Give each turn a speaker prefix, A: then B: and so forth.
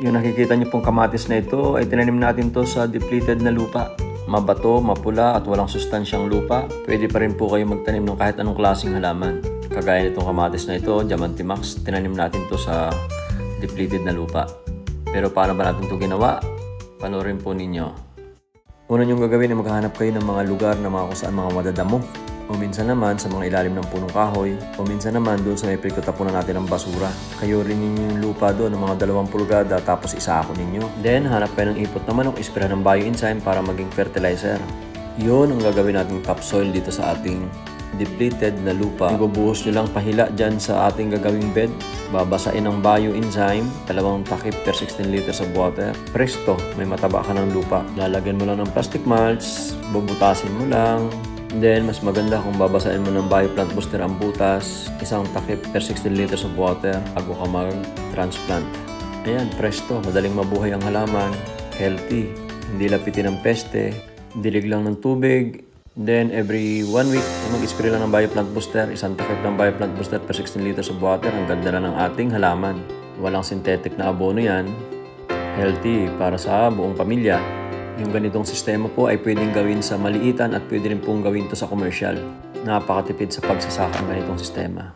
A: Yung nakikita niyo pong kamatis na ito ay tinanim natin to sa depleted na lupa. Mabato, mapula at walang sustansyang lupa. Pwede pa rin po kayo magtanim ng kahit anong klaseng halaman. Kagaya nitong kamatis na ito, Diamante Max, tinanim natin to sa depleted na lupa. Pero paano ba natin to ginawa? Panoorin po ninyo. Una niyong gagawin ay maghahanap kayo ng mga lugar na kung saan mga madadamo. O minsan naman sa mga ilalim ng punong kahoy. O minsan naman doon sa may pagtatapunan natin ng basura. Kayo rin ninyo yung lupa doon ng mga 2 pulgada tapos isaako ninyo. Then hanap kayo ng ipot na manok, ispray ng bioenzyme para maging fertilizer. Yun ang gagawin nating topsoil dito sa ating depleted na lupa. Ibubuhos nyo lang pahila dyan sa ating gagawing bed. Babasain ng bioenzyme, 2 takip per 16 liters of water. Presto, may mataba ka ng lupa. Lalagyan mo lang ng plastic mulch, bubutasin mo lang. Then, mas maganda kung babasain mo ng bioplant booster ang butas, 1 takip per 16 liters of water bago ka mag-transplant. Ayan, presto, madaling mabuhay ang halaman, healthy, hindi lapitin ng peste, dilig lang ng tubig. Then, every 1 week, mag-spray lang ng bioplant booster, 1 takip ng bioplant booster per 16 liters of water. Ang ganda na ng ating halaman. Walang synthetic na abono yan. Healthy para sa buong pamilya. Yung ganitong sistema po ay pwedeng gawin sa maliitan at pwede rin pong gawin to sa commercial. Napakatipid sa pagsasaka ang ganitong sistema.